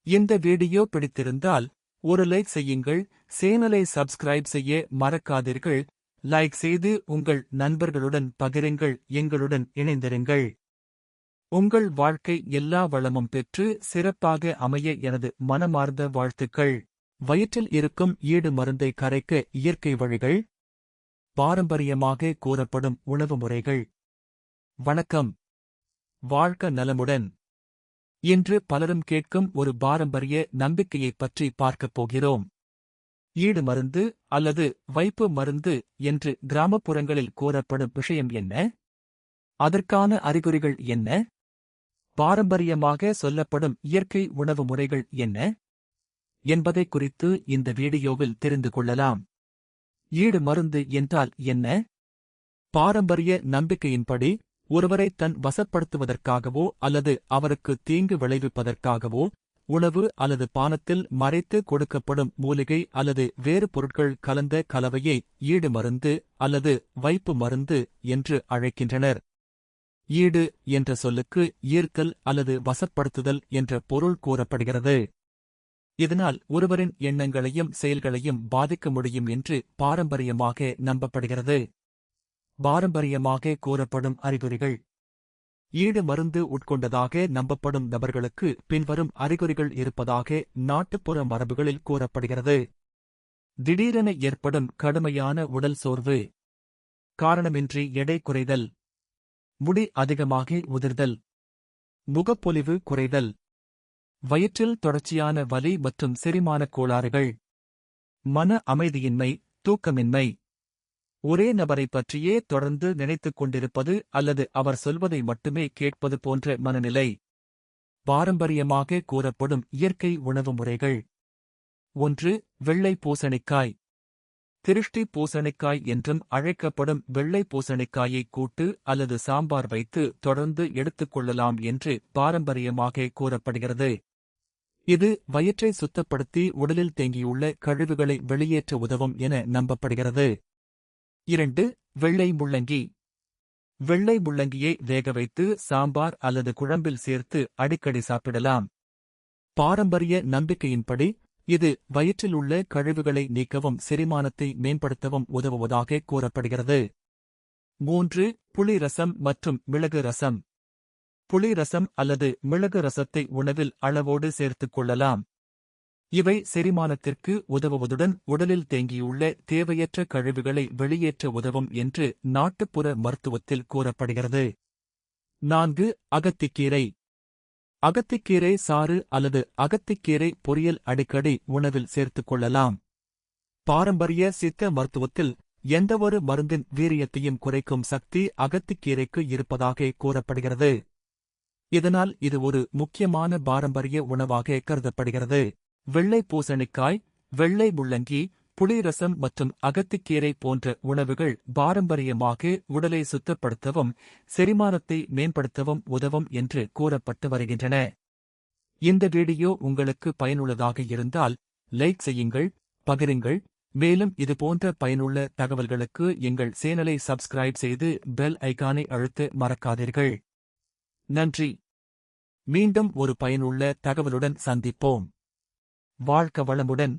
இந்த வீடியோ பிடித்திருந்தால் ஒரு லைக் செய்யுங்கள். சேனலை சப்ஸ்கிரைப் செய்ய மறக்காதீர்கள். லைக் செய்து உங்கள் நண்பர்களுடன் பகிருங்கள். எங்களுடன் இணைந்திருங்கள். உங்கள் வாழ்க்கை எல்லா வளமும் பெற்று சிறப்பாக அமைய எனது மனமார்ந்த வாழ்த்துக்கள். வயிற்றில் இருக்கும் ஈடு மருந்தை கரைக்க இயற்கை வழிகள். பாரம்பரியமாக கூறப்படும் உணவு முறைகள். வணக்கம். வாழ்க நலமுடன். இன்று பலரும் கேட்கும் ஒரு பாரம்பரிய நம்பிக்கையைப் பற்றி பார்க்கப் போகிறோம். ஈடு மருந்து அல்லது வைப்பு மருந்து என்று கிராமப்புறங்களில் கூறப்படும் விஷயம் என்ன? அதற்கான அறிகுறிகள் என்ன? பாரம்பரியமாக சொல்லப்படும் இயற்கை உணவு முறைகள் என்ன என்பதை குறித்து இந்த வீடியோவில் தெரிந்து கொள்ளலாம். ஈடு மருந்து என்றால் என்ன? பாரம்பரிய நம்பிக்கையின்படி ஒருவரை தன் வசப்படுத்துவதற்காகவோ அல்லது அவருக்கு தீங்கு விளைவிப்பதற்காகவோ உணவு அல்லது பானத்தில் மறைத்து கொடுக்கப்படும் மூலிகை அல்லது வேறு பொருட்கள் கலந்த கலவையை ஈடு மருந்து அல்லது வைப்பு மருந்து என்று அழைக்கின்றனர். ஈடு என்ற சொல்லுக்கு ஈர்த்தல் அல்லது வசப்படுத்துதல் என்ற பொருள் கூறப்படுகிறது. இதனால் ஒருவரின் எண்ணங்களையும் செயல்களையும் பாதிக்க முடியும் என்று பாரம்பரியமாக நம்பப்படுகிறது. பாரம்பரியமாக கூறப்படும் அறிகுறிகள். ஈடு மருந்து உட்கொண்டதாக நம்பப்படும் நபர்களுக்கு பின்வரும் அறிகுறிகள் இருப்பதாக நாட்டுப்புற மரபுகளில் கூறப்படுகிறது. திடீரென ஏற்படும் கடுமையான உடல் சோர்வு. காரணமின்றி எடை குறைதல். முடி அதிகமாக உதிர்தல். முகப்பொலிவு குறைதல். வயிற்றில் தொடர்ச்சியான வலி மற்றும் செரிமானக் கோளாறுகள். மன அமைதியின்மை, தூக்கமின்மை. ஒரே நபரைப் பற்றியே தொடர்ந்து நினைத்துக் கொண்டிருப்பது அல்லது அவர் சொல்வதை மட்டுமே கேட்பது போன்ற மனநிலை. பாரம்பரியமாக கூறப்படும் இயற்கை உணவு முறைகள். 1. வெள்ளை பூசணிக்காய். திருஷ்டி பூசணிக்காய் என்றும் அழைக்கப்படும் வெள்ளை பூசணிக்காயை கூட்டு அல்லது சாம்பார் வைத்து தொடர்ந்து எடுத்துக் கொள்ளலாம் என்று பாரம்பரியமாக கூறப்படுகிறது. இது வயிற்றை சுத்தப்படுத்தி உடலில் தேங்கியுள்ள கழிவுகளை வெளியேற்ற உதவும் என நம்பப்படுகிறது. 2. வெள்ளை முள்ளங்கி. வெள்ளை முள்ளங்கியை வேக வைத்து சாம்பார் அல்லது குழம்பில் சேர்த்து அடிக்கடி சாப்பிடலாம். பாரம்பரிய நம்பிக்கையின்படி இது வயிற்றில் உள்ள கழிவுகளை நீக்கவும் செரிமானத்தை மேம்படுத்தவும் உதவுவதாக கூறப்படுகிறது. 3. புளி ரசம் மற்றும் மிளகு ரசம். புளி ரசம் அல்லது மிளகு ரசத்தை உணவில் அளவோடு சேர்த்துக் கொள்ளலாம். இவை செரிமானத்திற்கு உதவுவதுடன் உடலில் தேங்கியுள்ள தேவையற்ற கழிவுகளை வெளியேற்ற உதவும் என்று நாட்டுப்புற மருத்துவத்தில் கூறப்படுகிறது. 4. அகத்திக்கீரை. அகத்திக்கீரை சாறு அல்லது அகத்திக்கீரை பொரியல் அடிக்கடி உணவில் சேர்த்துக் கொள்ளலாம். பாரம்பரிய சித்த மருத்துவத்தில் எந்தவொரு மருந்தின் வீரியத்தையும் குறைக்கும் சக்தி அகத்திக்கீரைக்கு இருப்பதாக கூறப்படுகிறது. இதனால் இது ஒரு முக்கியமான பாரம்பரிய உணவாக கருதப்படுகிறது. வெள்ளை பூசணிக்காய், வெள்ளை முள்ளங்கி, புளிரசம் மற்றும் அகத்திக்கீரை போன்ற உணவுகள் பாரம்பரியமாக உடலை சுத்தப்படுத்தவும் செரிமானத்தை மேம்படுத்தவும் உதவும் என்று கூறப்பட்டு வருகின்றன. இந்த வீடியோ உங்களுக்கு பயனுள்ளதாக இருந்தால் லைக் செய்யுங்கள், பகிருங்கள். மேலும் இதுபோன்ற பயனுள்ள தகவல்களுக்கு எங்கள் சேனலை சப்ஸ்கிரைப் செய்து பெல் ஐகானை அழுத்த மறக்காதீர்கள். நன்றி. மீண்டும் ஒரு பயனுள்ள தகவலுடன் சந்திப்போம். வாழ்க வளமுடன்.